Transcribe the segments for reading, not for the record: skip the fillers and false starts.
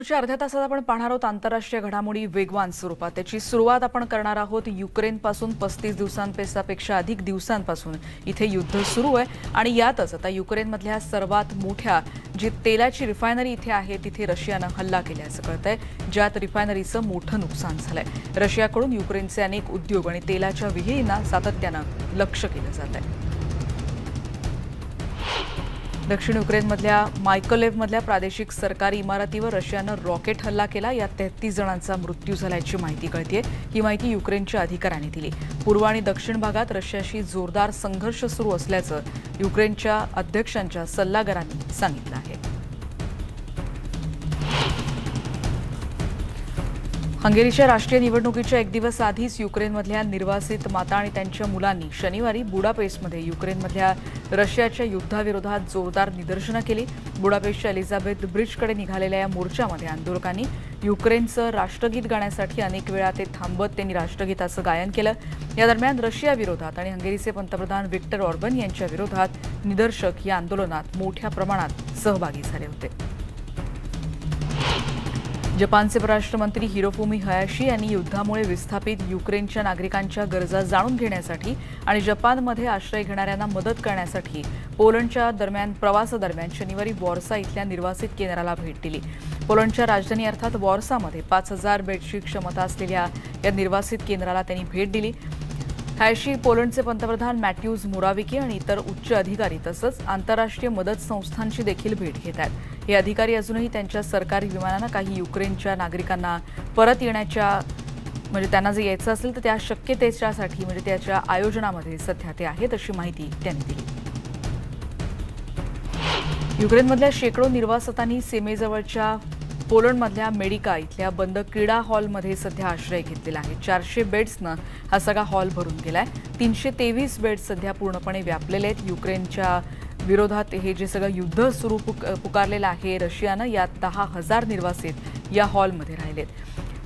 पुढच्या अर्ध्या तासात आपण पाहणार आहोत आंतरराष्ट्रीय घडामोडी वेगवान स्वरूपात। त्याची सुरुवात आपण करणार आहोत युक्रेनपासून 35 दिवसांपेक्षा अधिक दिवसांपासून इथे युद्ध सुरू आहे आणि यातच आता युक्रेनमधल्या सर्वात मोठ्या जी तेलाची रिफायनरी इथे आहे तिथे रशियानं हल्ला केल्याचं कळतंय, ज्यात रिफायनरीचं मोठं नुकसान झालंय। रशियाकडून युक्रेनचे अनेक उद्योग आणि तेलाच्या विहिरींना सातत्यानं लक्ष्य केलं जात आहे। दक्षिण युक्रेनमधल्या मायकोलेव्हमधल्या प्रादेशिक सरकारी इमारतीवर रशियानं रॉकेट हल्ला केला। यात 33 जणांचा मृत्यू झाल्याची माहिती कळतेय। ही माहिती युक्रेनच्या अधिकाऱ्यांनी दिली। पूर्व आणि दक्षिण भागात रशियाशी जोरदार संघर्ष सुरू असल्याचं युक्रेनच्या अध्यक्षांच्या सल्लागारांनी सांगितलं आहे। हंगेरीच्या राष्ट्रीय निवडणुकीच्या एक दिवस आधीच युक्रेनमधल्या निर्वासित माता आणि त्यांच्या मुलांनी शनिवारी बुडापेस्टमध्ये युक्रेनमधल्या रशियाच्या युद्धाविरोधात जोरदार निदर्शनं केली। बुडापेस्टच्या एलिझाबेथ ब्रिजकडे निघालेल्या या मोर्चामध्ये आंदोलकांनी युक्रेनचं राष्ट्रगीत गाण्यासाठी अनेक वेळा ते थांबत त्यांनी राष्ट्रगीताचं गायन केलं। या दरम्यान रशियाविरोधात आणि हंगेरीचे पंतप्रधान विक्टर ऑर्बन यांच्या विरोधात निदर्शक या आंदोलनात मोठ्या प्रमाणात सहभागी झाले होते। जपानचे परराष्ट्रमंत्री हिरोफुमी हयाशी यांनी युद्धामुळे विस्थापित युक्रेनच्या नागरिकांच्या गरजा जाणून घेण्यासाठी आणि जपानमध्ये आश्रय घेणाऱ्यांना मदत करण्यासाठी पोलंडच्या प्रवासादरम्यान शनिवारी वॉर्सा इथल्या निर्वासित केंद्राला भेट दिली। पोलंडच्या राजधानी अर्थात वॉर्सामध्ये 5000 बेडची क्षमता असलेल्या या निर्वासित केंद्राला त्यांनी भेट दिली। हयाशी पोलंडचे पंतप्रधान मॅट्यूज मोराविकी आणि इतर उच्च अधिकारी तसंच आंतरराष्ट्रीय मदत संस्थांची देखील भेट घेत आहेत। हे अधिकारी अजूनही त्यांच्या सरकारी विमानानं काही युक्रेनच्या नागरिकांना परत येण्याच्या त्यांना जर यायचं असेल तर त्या शक्यतेच्यासाठी त्याच्या आयोजनामध्ये सध्या ते आहेत अशी माहिती त्यांनी दिली। युक्रेनमधल्या शेकडो निर्वासितांनी सीमेजवळच्या पोलंडमधल्या मेडिका इथल्या बंद क्रीडा हॉलमध्ये सध्या आश्रय घेतलेला आहे। 400 बेड्सनं हा सगळा हॉल भरून गेलाय। 323 बेड्स सध्या पूर्णपणे व्यापलेले आहेत। युक्रेनच्या विरोधात हे जे सगळं युद्ध सुरू पुकारलेलं आहे रशियानं, यात 10,000 निर्वासित या हॉलमध्ये राहिलेत।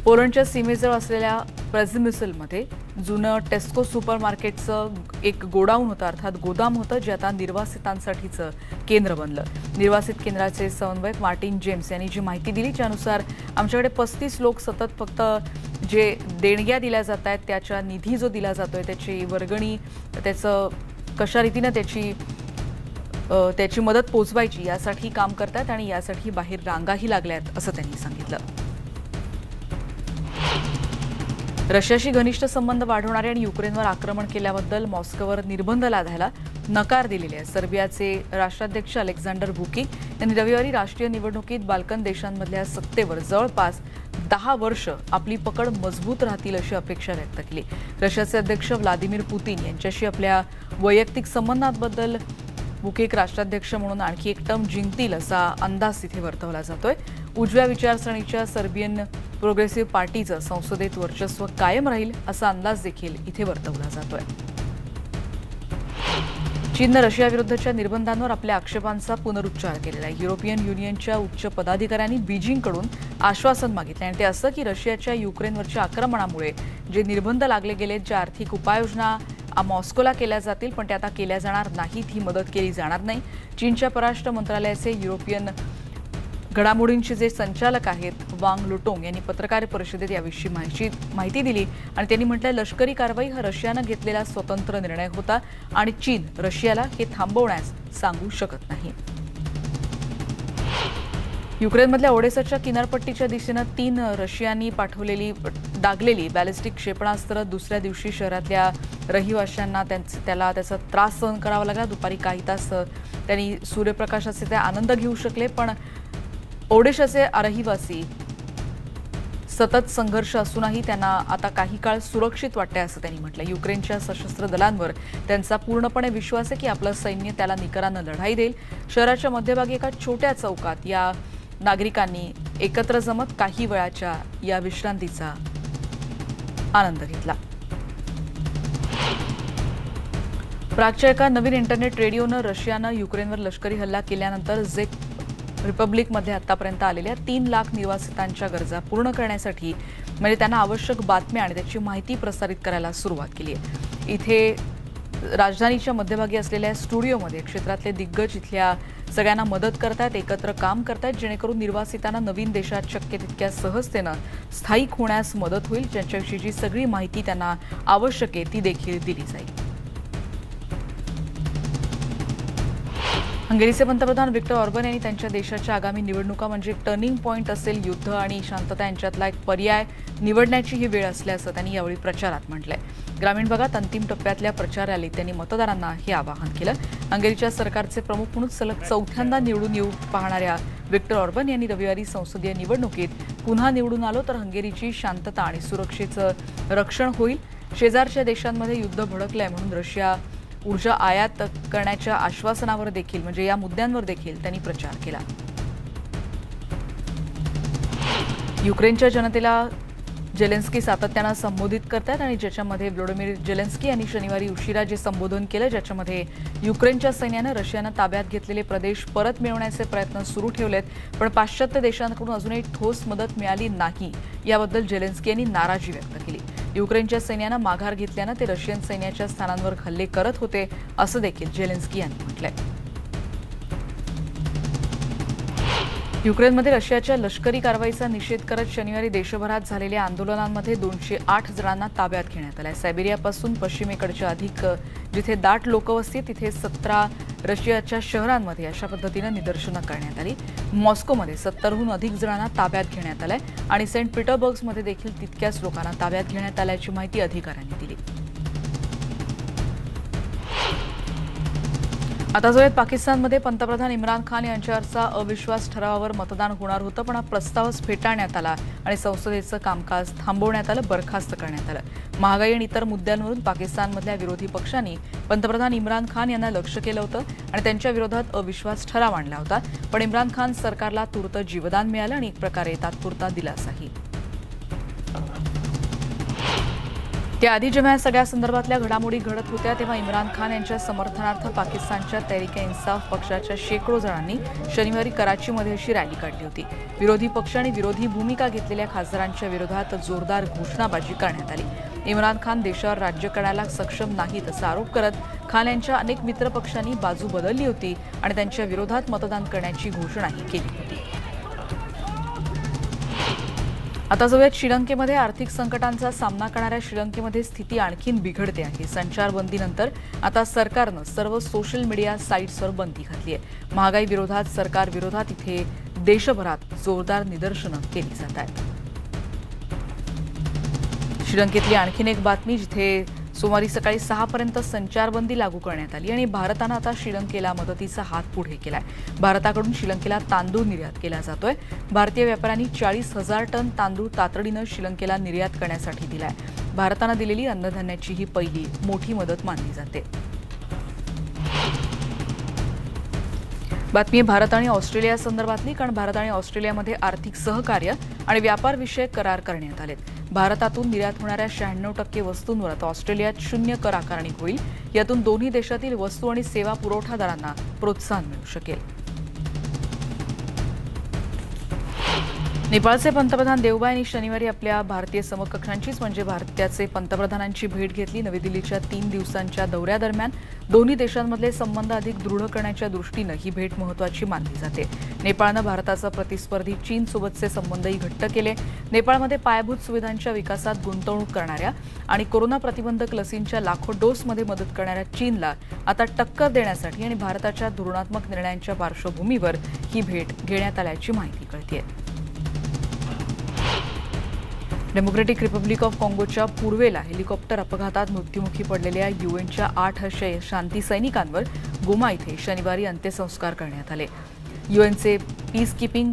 पोलंडच्या सीमेजवळ असलेल्या प्रेझिमिसलमध्ये जुनं टेस्को सुपरमार्केटचं एक गोडाऊन होतं अर्थात गोदाम होतं, जे आता निर्वासितांसाठीचं केंद्र बनलं। निर्वासित केंद्राचे समन्वयक मार्टिन जेम्स यांनी जी माहिती दिली त्यानुसार आमच्याकडे 35 लोक सतत फक्त जे देणग्या दिल्या जात आहेत त्याच्या निधी जो दिला जातोय त्याची वर्गणी त्याचं कशा रीतीनं त्याची मदत पोचवायची यासाठी काम करतात आणि यासाठी बाहेर रांगाही लागल्यात असं त्यांनी सांगितलं। रशियाशी घनिष्ठ संबंध वाढवणारे आणि युक्रेनवर आक्रमण केल्याबद्दल मॉस्कोवर निर्बंध लादायला नकार दिलेले आहे। सर्बियाचे राष्ट्राध्यक्ष अलेक्झांडर वुकिक यांनी रविवारी राष्ट्रीय निवडणुकीत बाल्कन देशांमधल्या सत्तेवर जवळपास 10 वर्ष आपली पकड मजबूत राहतील अशी अपेक्षा व्यक्त केली। रशियाचे अध्यक्ष व्लादिमीर पुतीन यांच्याशी आपल्या वैयक्तिक संबंधांबद्दल वुकिक राष्ट्राध्यक्ष म्हणून आणखी एक टर्म जिंकतील असा अंदाज तिथे वर्तवला जातोय। उजव्या विचारसरणीच्या सर्बियन प्रोग्रेसिव्ह पार्टीचं संसदेत वर्चस्व कायम राहील असा अंदाज देखील इथे वर्तवला जातोय। चीननं रशियाविरुद्धच्या निर्बंधांवर आपल्या आक्षेपांचा पुनरुच्चार केलेला आहे। युरोपियन युनियनच्या उच्च पदाधिकाऱ्यांनी बीजिंगकडून आश्वासन मागितलं आणि ते असं की रशियाच्या युक्रेनवरच्या आक्रमणामुळे जे निर्बंध लागले गेलेत, ज्या आर्थिक उपाययोजना मॉस्कोला केल्या जातील पण त्या आता केल्या जाणार नाहीत, ही मदत केली जाणार नाही। चीनच्या परराष्ट्र मंत्रालयाचे युरोपियन घडामोडींचे जे संचालक आहेत वांग लुटोंग यांनी पत्रकार परिषदेत याविषयी माहिती दिली आणि त्यांनी म्हटलं लष्करी कारवाई हा रशियानं घेतलेला स्वतंत्र निर्णय होता आणि चीन रशियाला हे थांबवण्यास सांगू शकत नाही। युक्रेनमधल्या ओडेसाच्या किनारपट्टीच्या दिशेनं 3 रशियानी डागलेली बॅलिस्टिक क्षेपणास्त्र दुसऱ्या दिवशी शहरातल्या रहिवाशांना त्याचा त्रास सहन करावा लागला। दुपारी काही तास त्यांनी सूर्यप्रकाशाचे ते आनंद घेऊ शकले, पण ओडेशाचे रहिवासी सतत संघर्ष असूनही त्यांना आता काही काळ सुरक्षित वाटते असं त्यांनी म्हटलं। युक्रेनच्या सशस्त्र दलांवर त्यांचा पूर्णपणे विश्वास आहे की आपलं सैन्य त्याला निकरानं लढाई देईल। शहराच्या मध्यभागी एका छोट्या चौकात या नागरिकांनी एकत्र जमत काही वेळाच्या या विश्रांतीचा आनंद घेतला। प्रागच्या एका नवीन इंटरनेट रेडिओनं रशियानं युक्रेनवर लष्करी हल्ला केल्यानंतर झेक रिपब्लिकमध्ये आतापर्यंत आलेल्या 3 लाख निर्वासितांच्या गरजा पूर्ण करण्यासाठी त्यांना आवश्यक बातम्या आणि त्याची माहिती प्रसारित करायला सुरुवात केली आहे। इथे राजधानीच्या मध्यभागी असलेल्या स्टुडिओमध्ये क्षेत्रातले दिग्गज इथल्या सगळ्यांना मदत करतायत, एकत्र काम करतायत, जेणेकरून निर्वासितांना नवीन देशात शक्य तितक्या सहजतेनं स्थायिक होण्यास मदत होईल. ज्यांच्याविषयीची सगळी माहिती त्यांना आवश्यक आहे ती देखील दिली जाईल. हंगेरीचे पंतप्रधान विक्टर ऑर्बन यांनी त्यांच्या देशाच्या आगामी निवडणुका म्हणजे टर्निंग पॉईंट असेल, युद्ध आणि शांतता यांच्यातला एक पर्याय निवडण्याची ही वेळ असल्याचं त्यांनी यावेळी प्रचारात म्हटलंय. ग्रामीण भागात अंतिम टप्प्यातल्या प्रचार रॅलीत त्यांनी मतदारांना हे आवाहन केलं. हंगेरीच्या सरकारचे प्रमुख म्हणून सलग चौथ्यांदा निवडून येऊ पाहणाऱ्या विक्टर ऑर्बन यांनी रविवारी संसदीय निवडणुकीत पुन्हा निवडून आलो तर हंगेरीची शांतता आणि सुरक्षेचं रक्षण होईल. शेजारच्या देशांमध्ये युद्ध भडकलंय म्हणून रशिया ऊर्जा आयात करण्याच्या आश्वासनावर देखील म्हणजे या मुद्द्यांवर देखील त्यांनी प्रचार केला. युक्रेनच्या जनतेला जेलेन्स्की सातत्यानं संबोधित करतात आणि ज्याच्यामध्ये व्लादिमीर जेलेन्स्की यांनी शनिवारी उशिरा जे संबोधन केलं, ज्याच्यामध्ये युक्रेनच्या सैन्यानं रशियानं ताब्यात घेतलेले प्रदेश परत मिळवण्याचे प्रयत्न सुरू ठेवलेत, पण पाश्चात्य देशांकडून अजूनही ठोस मदत मिळाली नाही याबद्दल जेलेन्स्की यांनी नाराजी व्यक्त केली. युक्रेनच्या सैन्यानं माघार घेतल्यानं ते रशियन सैन्याच्या स्थानांवर हल्ले करत होते असं देखील जेलेन्स्की यांनी म्हटलंय. युक्रेनमध्ये रशियाच्या लष्करी कारवाईचा निषेध करत शनिवारी देशभरात झालेल्या आंदोलनांमध्ये 208 जणांना ताब्यात घेण्यात आलंय. सायबेरियापासून पश्चिमेकडच्या अधिक जिथे दाट लोकवस्ती तिथे 17 रशियाच्या शहरांमध्ये अशा पद्धतीनं निदर्शनं करण्यात आली. मॉस्कोमध्ये 70हून अधिक जणांना ताब्यात घेण्यात आलंय आणि सेंट पीटरबर्गमध्ये देखील तितक्याच लोकांना ताब्यात घेण्यात आल्याची माहिती अधिकाऱ्यांनी दिली. आता जो पाकिस्तानमध्ये पंतप्रधान इम्रान खान यांच्यावरचा अविश्वास ठरावावर मतदान होणार होतं, पण हा प्रस्तावच फेटाळण्यात आला आणि संसदेचं कामकाज थांबवण्यात आलं, बरखास्त करण्यात आलं. महागाई आणि इतर मुद्द्यांवरून पाकिस्तानमधल्या विरोधी पक्षांनी पंतप्रधान इम्रान खान यांना लक्ष्य केलं होतं आणि त्यांच्या विरोधात अविश्वास ठराव आणला होता. पण इम्रान खान सरकारला तूर्त जीवदान मिळालं आणि एक प्रकारे तात्पुरता दिलासाही. त्याआधी जेव्हा या सगळ्या संदर्भातल्या घडामोडी घडत होत्या तेव्हा इम्रान खान यांच्या समर्थनार्थ पाकिस्तानच्या तहरीक-ए-इन्साफ पक्षाच्या शेकडो जणांनी शनिवारी कराचीमध्ये अशी रॅली काढली होती. विरोधी पक्ष आणि विरोधी भूमिका घेतलेल्या खासदारांच्या विरोधात जोरदार घोषणाबाजी करण्यात आली. इम्रान खान देशावर राज्य करायला सक्षम नाहीत असा आरोप करत खान यांच्या अनेक मित्रपक्षांनी बाजू बदलली होती आणि त्यांच्या विरोधात मतदान करण्याची घोषणाही केली होती. आता जाऊयात श्रीलंकेमध्ये. आर्थिक संकटांचा सामना करणाऱ्या श्रीलंकेमध्ये स्थिती आणखीन बिघडते आहे. संचारबंदीनंतर आता सरकारनं सर्व सोशल मीडिया साईट्सवर बंदी घातली आहे. महागाई विरोधात सरकार विरोधात इथे देशभरात जोरदार निदर्शनं केली जात आहेत. श्रीलंकेतली आणखीन एक बातमी जिथे सोमवारी सकाळी 6 पर्यंत संचारबंदी लागू करण्यात आली आणि भारतानं आता श्रीलंकेला मदतीचा हात पुढे केलाय. भारताकडून श्रीलंकेला तांदूळ निर्यात केला जातोय. भारतीय व्यापाऱ्यांनी 40,000 टन तांदूळ तातडीनं श्रीलंकेला निर्यात करण्यासाठी दिलाय. भारतानं दिलेली अन्नधान्याची ही पहिली मोठी मदत मानली जाते. बातमी भारत आणि ऑस्ट्रेलिया संदर्भातली, कारण भारत आणि ऑस्ट्रेलियामध्ये आर्थिक सहकार्य आणि व्यापार विषयक करार करण्यात आलेत. भारतातून निर्यात होणाऱ्या 96% वस्तूंवर आता ऑस्ट्रेलियात 0 कर आकारणी होईल. यातून दोन्ही देशातील वस्तू आणि सेवा पुरवठादारांना प्रोत्साहन मिळू शकेल. नेपाळचे पंतप्रधान देवबा यांनी शनिवारी आपल्या भारतीय समकक्षांचीच म्हणजे भारताचे पंतप्रधानांची भेट घेतली. नवी दिल्लीच्या 3 दिवसांच्या दौऱ्यादरम्यान दोन्ही देशांमधले संबंध अधिक दृढ करण्याच्या दृष्टीनं ही भेट महत्त्वाची मानली जाते. नेपाळनं भारताचा प्रतिस्पर्धी चीनसोबतचे संबंधही घट्ट केले. नेपाळमध्ये पायाभूत सुविधांच्या विकासात गुंतवणूक करणाऱ्या आणि कोरोना प्रतिबंधक लसींच्या लाखो डोसमध्ये मदत करणाऱ्या चीनला आता टक्कर देण्यासाठी आणि भारताच्या धोरणात्मक निर्णयांच्या पार्श्वभूमीवर ही भेट घेण्यात आल्याची माहिती कळतेय. डेमोक्रेटिक रिपब्लिक ऑफ काँगोच्या पूर्वेला हेलिकॉप्टर अपघातात मृत्युमुखी पडलेल्या यूएनच्या 8 शांती सैनिकांवर गोमा इथे शनिवारी अंत्यसंस्कार करण्यात आले. यूएनचे पीस कीपिंग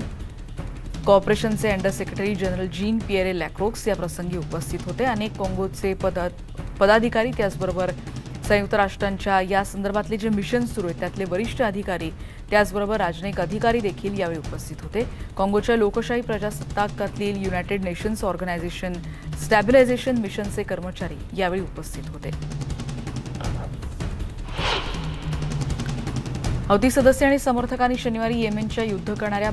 कॉर्पोरेशनचे under secretary general Jean Pierre Lacroix या प्रसंगी उपस्थित होते. अनेक काँगोचे पदाधिकारी त्याचबरोबर संयुक्त राष्ट्रांच्या या संदर्भातले जे मिशन सुरू आहेत त्यातले वरिष्ठ अधिकारी त्याचबरोबर राजनैतिक अधिकारी देखील यावेळी उपस्थित होते. काँगोच्या लोकशाही प्रजासत्ताकातील युनायटेड नेशन्स ऑर्गनायझेशन स्टॅबिलायझेशन मिशनचे कर्मचारी यावेळी उपस्थित होते. हौती सदस्य आणि समर्थकांनी शनिवारी येमेनच्या युद्ध करणाऱ्या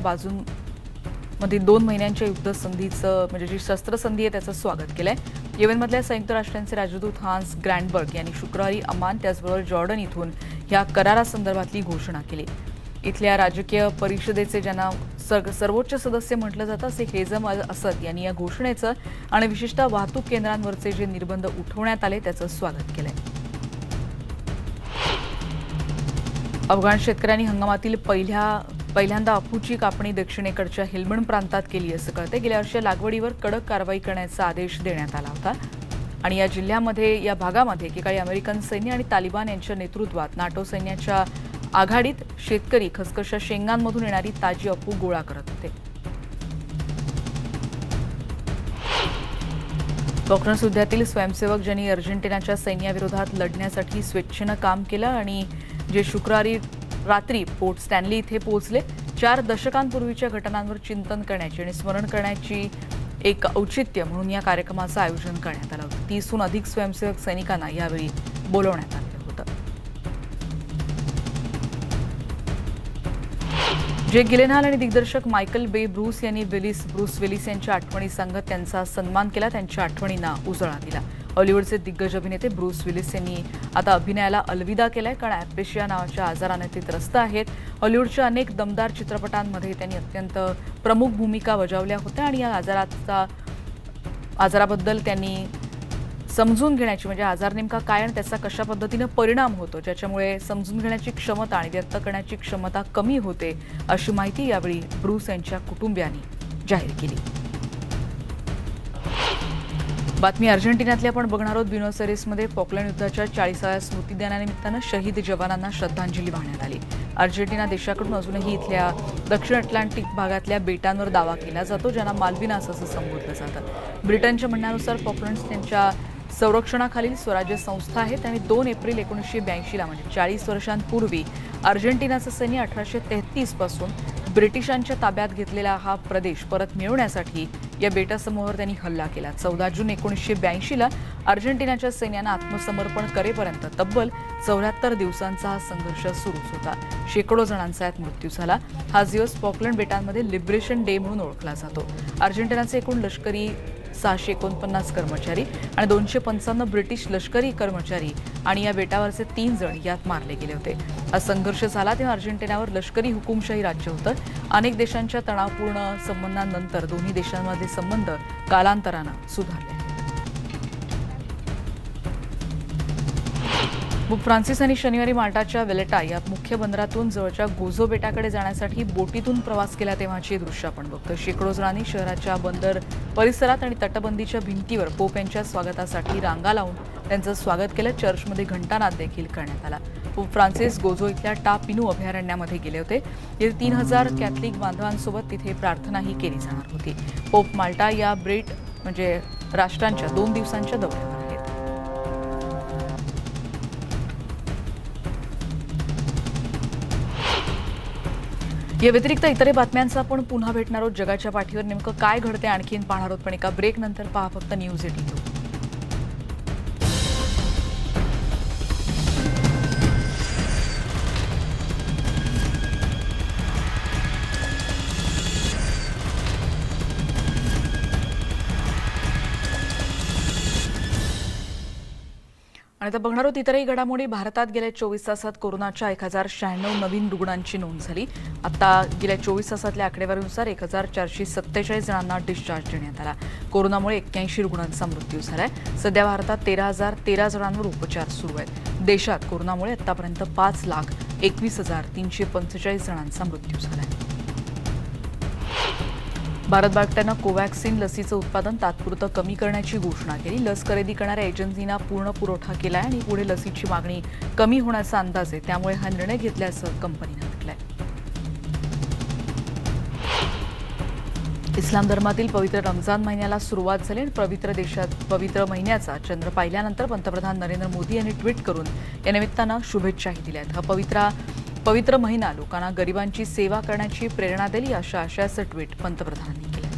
मध्ये 2 महिन्यांच्या युद्ध संधीचं म्हणजे जी शस्त्रसंधी आहे त्याचं स्वागत केलंय. येमेनमधल्या संयुक्त राष्ट्रांचे राजदूत हान्स ग्रँडबर्ग यांनी शुक्रवारी अमान त्याचबरोबर जॉर्डन इथून या करारासंदर्भातली घोषणा केली. इथल्या राजकीय परिषदेचे ज्यांना सर्वोच्च सदस्य म्हटलं जातं असे हेझम अल असद यांनी या घोषणेचं आणि विशेषतः वाहतूक केंद्रांवरचे जे निर्बंध उठवण्यात आले त्याचं स्वागत केलंय. अफगाण शेतकऱ्यांनी हंगामातील पहिल्यांदा अफूची कापणी दक्षिणेकडच्या हेल्मंड प्रांतात केली असं कळते. गेल्या वर्षी लागवडीवर कडक कारवाई करण्याचा आदेश देण्यात आला होता आणि या भागामध्ये एकेकाळी अमेरिकन सैन्य आणि तालिबान यांच्या नेतृत्वात नाटो सैन्याच्या आघाडीत शेतकरी खसखशा शेंगांमधून येणारी ताजी अफू गोळा करत होते. फॉकलंड्स युद्धातील स्वयंसेवक ज्यांनी अर्जेंटिनाच्या सैन्याविरोधात लढण्यासाठी स्वेच्छेनं काम केलं आणि जे शुक्रवारी रात्री पोर्ट स्टॅन्ली इथे पोहोचले. 4 दशकांपूर्वीच्या घटनांवर चिंतन करण्याची आणि स्मरण करण्याची एक औचित्य म्हणून या कार्यक्रमाचं आयोजन करण्यात आलं होतं. 30हून अधिक स्वयंसेवक सैनिकांना यावेळी बोलवण्यात आलं होतं. जेक गिलेनहॉल आणि दिग्दर्शक मायकल बे ब्रूस यांनी ब्रूस विलिस यांच्या आठवणी सांगत त्यांचा सन्मान केला, त्यांच्या आठवणींना उजाळा दिला. हॉलिवूडचे दिग्गज अभिनेते ब्रूस विलिस यांनी आता अभिनयाला अलविदा केलाय, कारण ॲप्रेशिया नावाच्या आजाराने ते त्रस्त आहेत. हॉलिवूडच्या अनेक दमदार चित्रपटांमध्ये त्यांनी अत्यंत प्रमुख भूमिका बजावल्या होत्या आणि या आजाराबद्दल त्यांनी समजून घेण्याची म्हणजे आजार नेमका काय आणि त्याचा कशा पद्धतीनं परिणाम होतो ज्याच्यामुळे समजून घेण्याची क्षमता आणि व्यक्त करण्याची क्षमता कमी होते अशी माहिती यावेळी ब्रूस यांच्या कुटुंबियांनी जाहीर केली. बातमी अर्जेंटिनातली आपण बघणार आहोत. ब्युनॉस एरिसमध्ये फॉकलंड युद्धाच्या 40व्या स्मृतिदिनानिमित्तानं शहीद जवानांना श्रद्धांजली वाहण्यात आली. अर्जेंटिना देशाकडून अजूनही इथल्या दक्षिण अटलांटिक भागातल्या बेटांवर दावा केला जातो, ज्यांना माल्विनास असं संबोधलं जातं. ब्रिटनच्या म्हणण्यानुसार फॉकलंड्स त्यांच्या संरक्षणाखालील स्वराज्य संस्था आहेत आणि 2 एप्रिल 1982ला म्हणजे 40 वर्षांपूर्वी अर्जेंटिनाचं सैन्य 1833 पासून ब्रिटिशांच्या ताब्यात घेतलेला हा प्रदेश परत मिळवण्यासाठी या बेटासमूहावर त्यांनी हल्ला केला. 14 जून 1982ला अर्जेंटिनाच्या सैन्यानं आत्मसमर्पण करेपर्यंत तब्बल 74 दिवसांचा हा संघर्ष सुरूच होता. शेकडो जणांचा यात मृत्यू झाला. हा दिवस फॉकलंड बेटांमध्ये लिबरेशन डे म्हणून ओळखला जातो. अर्जेंटिनाचे एकूण लष्करी 649 कर्मचारी आणि 255 ब्रिटिश लष्करी कर्मचारी आणि या बेटावरचे 3 जण यात मारले गेले होते. हा संघर्ष झाला तेव्हा अर्जेंटिनावर लष्करी हुकुमशाही राज्य होतं. अनेक देशांच्या तणावपूर्ण संबंधांनंतर दोन्ही देशांमध्ये संबंध कालांतरानं सुधारले. पोप फ्रान्सिस यांनी शनिवारी माल्टाच्या वेलेटा या मुख्य बंदरातून जवळच्या गोझो बेटाकडे जाण्यासाठी बोटीतून प्रवास केला तेव्हाची दृश्य आपण बघतो. शेकडो जणांनी शहराच्या बंदर परिसरात आणि तटबंदीच्या भिंतीवर पोप यांच्या स्वागतासाठी रांगा लावून त्यांचं स्वागत केलं. चर्चमध्ये घंटानाद देखील करण्यात आला. पोप फ्रान्सिस गोझो इथल्या टा पिनू अभयारण्यामध्ये गेले होते. तिथे 3000 कॅथलिक बांधवांसोबत तिथे प्रार्थनाही केली जाणार होती. पोप माल्टा या ब्रिट म्हणजे राष्ट्रांच्या 2 दिवसांच्या दौऱ्यावर आहेत. या व्यतिरिक्त इतर बातम्यांचा आपण पुन्हा भेटणार आहोत. जगाच्या पाठीवर नेमकं काय घडते आणखीन पाहणार आहोत, पण एका ब्रेक नंतर पहा फक्त न्यूज 18. आणि आता बघणार आहोत इतरही घडामोडी. भारतात गेल्या 24 तासात कोरोनाच्या 1096 नवीन रुग्णांची नोंद झाली. आता गेल्या 24 तासातल्या आकडेवारीनुसार 1447 जणांना डिस्चार्ज देण्यात आला. कोरोनामुळे 81 रुग्णांचा मृत्यू झालाय. सध्या भारतात 13,013 जणांवर उपचार सुरू आहेत. देशात कोरोनामुळे आतापर्यंत 5,21,345 जणांचा मृत्यू झालाय. भारत बायोटेकनं कोवॅक्सिन लसीचं उत्पादन तात्पुरतं कमी करण्याची घोषणा केली. लस खरेदी करणाऱ्या एजन्सींना पूर्ण पुरवठा केलाय आणि पुढे लसीची मागणी कमी होण्याचा अंदाज आहे, त्यामुळे हा निर्णय घेतल्याचं कंपनीनं म्हटलंय. इस्लाम धर्मातील पवित्र रमजान महिन्याला सुरुवात झाली आणि पवित्र महिन्याचा चंद्र पाहिल्यानंतर पंतप्रधान नरेंद्र मोदी यांनी ट्विट करून या निमित्तानं शुभेच्छाही दिल्या आहेत. हा पवित्र महिना लोकांना गरिबांची सेवा करण्याची प्रेरणा दिली अशा आशयाचं ट्विट पंतप्रधानांनी केलं.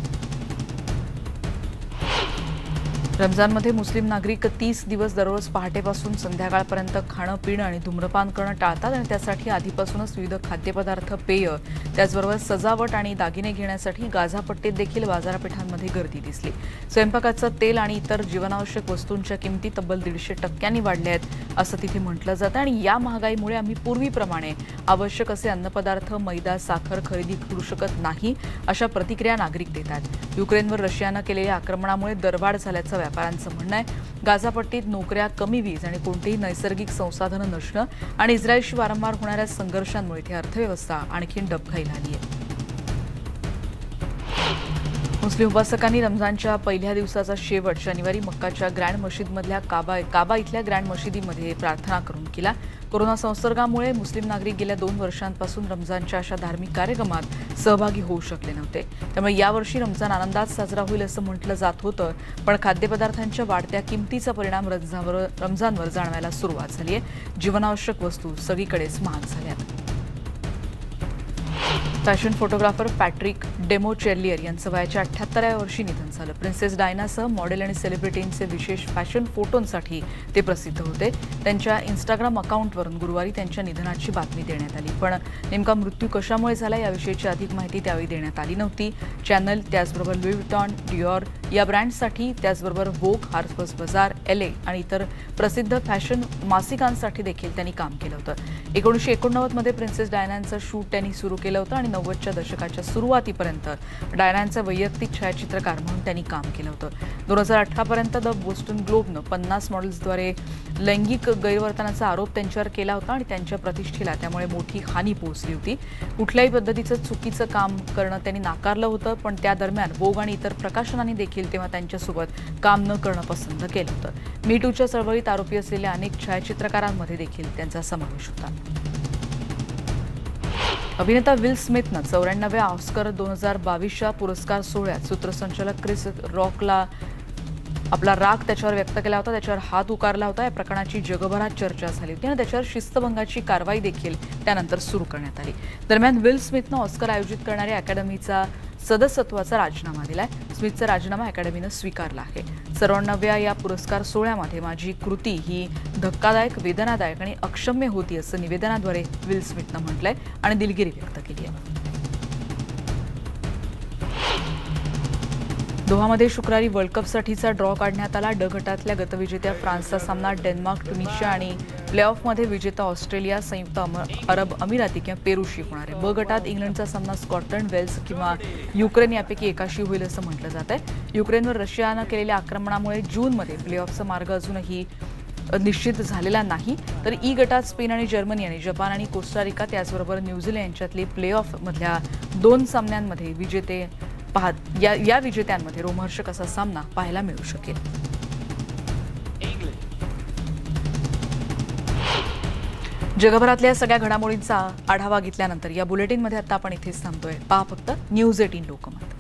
रमजानमध्ये मुस्लिम नागरिक 30 दिवस दररोज पहाटेपासून संध्याकाळपर्यंत खाणं पिणं आणि धूम्रपान करणं टाळतात आणि त्यासाठी आधीपासूनच विविध खाद्यपदार्थ पेय त्याचबरोबर सजावट आणि दागिने घेण्यासाठी गाझापट्टीत देखील बाजारपेठांमध्ये गर्दी दिसली. स्वयंपाकाचं तेल आणि इतर जीवनावश्यक वस्तूंच्या किमती तब्बल 150% वाढल्या आहेत असं तिथे म्हटलं जातं आणि या महागाईमुळे आम्ही पूर्वीप्रमाणे आवश्यक असे अन्नपदार्थ मैदा साखर खरेदी करू शकत नाही अशा प्रतिक्रिया नागरिक देतात. युक्रेनवर रशियानं केलेल्या आक्रमणामुळे दरवाढ झाल्याचं व्यापाऱ्यांचं म्हणणं आहे. गाझापट्टीत नोकऱ्या, कमी वीज आणि कोणतीही नैसर्गिक संसाधनं नसणं आणि इस्रायलशी वारंवार होणाऱ्या संघर्षांमुळे ती अर्थव्यवस्था आणखीन डबघाईला आली आहे. मुस्लिम उपासकांनी रमजानच्या पहिल्या दिवसाचा शेवट शनिवारी मक्काच्या ग्रँड मशीदमधल्या काबा इथल्या ग्रँड मशिदीमध्ये प्रार्थना करून केला. कोरोना संसर्गामुळे मुस्लिम नागरिक गेल्या 2 वर्षांपासून रमजानच्या अशा धार्मिक कार्यक्रमात सहभागी होऊ शकले नव्हते. त्यामुळे यावर्षी रमजान आनंदात साजरा होईल असं म्हटलं जात होतं, पण खाद्यपदार्थांच्या वाढत्या किमतीचा परिणाम रमजानवर जाणवायला सुरुवात झाली आहे. जीवनावश्यक वस्तू सगळीकडेच महाग झाल्यात. फॅशन फोटोग्राफर पॅट्रिक डेमोचेल्लियर यांचं वयाच्या 78व्या वर्षी निधन झालं. प्रिन्सेस डायनासह मॉडेल आणि सेलिब्रिटींचे विशेष फॅशन फोटोंसाठी ते प्रसिद्ध होते. त्यांच्या इन्स्टाग्राम अकाउंटवरून गुरुवारी त्यांच्या निधनाची बातमी देण्यात आली, पण नेमका मृत्यू कशामुळे झाला याविषयीची अधिक माहिती त्यावेळी देण्यात आली नव्हती. चॅनल त्याचबरोबर लुई व्हिटॉन, डिओर या ब्रँडसाठी त्याचबरोबर वोग, हार्पर्स बाजार, LA आणि इतर प्रसिद्ध फॅशन मासिकांसाठी देखील त्यांनी काम केलं होतं. 1989 मध्ये प्रिन्सेस डायनाचं शूट त्यांनी सुरू केलं होतं आणि 90च्या दशकाच्या सुरुवातीपर्यंत डायनाचा वैयक्तिक छायाचित्रकार म्हणून त्यांनी काम केलं होतं. 2018 पर्यंत द बोस्टन ग्लोबनं 50 मॉडेल्सद्वारे लैंगिक गैरवर्तनाचा आरोप त्यांच्यावर केला होता आणि त्यांच्या प्रतिष्ठेला त्यामुळे मोठी हानी पोहोचली होती. कुठल्याही पद्धतीचं चुकीचं काम करणं त्यांनी नाकारलं होतं, पण त्या दरम्यान वोग आणि इतर प्रकाशनांनी देखील तेव्हा त्यांच्यासोबत काम न करणं पसंत केलं होतं. मी टूच्या चळवळीत आरोपी असलेल्या अनेक छायाचित्रकारांमध्ये देखील त्यांचा समावेश होता. अभिनेता विल स्मिथनं 94व्या ऑस्कर 2022च्या पुरस्कार सोहळ्यात सूत्रसंचालक क्रिस रॉकला आपला राग त्याच्यावर व्यक्त केला होता, त्याच्यावर हात उगारला होता. या प्रकरणाची जगभरात चर्चा झाली होती आणि त्याच्यावर शिस्तभंगाची कारवाई देखील त्यानंतर सुरू करण्यात आली. दरम्यान विल स्मिथनं ऑस्कर आयोजित करणाऱ्या अकॅडमीचा सदस्यत्वाचा राजीनामा दिलाय. स्मिथचा राजीनामा अकॅडमीनं स्वीकारला आहे. 94व्या या पुरस्कार सोहळ्यामध्ये माझी कृती ही धक्कादायक, वेदनादायक आणि अक्षम्य होती असं निवेदनाद्वारे विल स्मिथनं म्हटलंय आणि दिलगिरी व्यक्त केली आहे. दोहामध्ये शुक्रवारी वर्ल्ड कपसाठीचा ड्रॉ काढण्यात आला. ड गटातल्या गतविजेत्या फ्रान्सचा सामना डेन्मार्क, ट्युनिशिया आणि प्लेऑफमध्ये विजेता ऑस्ट्रेलिया, संयुक्त अरब अमिराती किंवा पेरूशी होणार आहे. ब गटात इंग्लंडचा सामना स्कॉटलंड, वेल्स किंवा युक्रेन यापैकी एकाशी होईल असं म्हटलं जात आहे. युक्रेनवर रशियानं केलेल्या आक्रमणामुळे जूनमध्ये प्लेऑफचा मार्ग अजूनही निश्चित झालेला नाही. तर ई गटात स्पेन आणि जर्मनी आणि जपान आणि कोस्टारिका त्याचबरोबर न्यूझीलंड यांच्यातली प्लेऑफमधल्या 2 सामन्यांमध्ये या विजेत्यांमध्ये रोमहर्षक असा सामना पाहायला मिळू शकेल. जगभरातल्या सगळ्या घडामोडींचा आढावा घेतल्यानंतर या बुलेटिनमध्ये आता आपण इथेच थांबतोय. पहा फक्त न्यूज 18 लोकमत.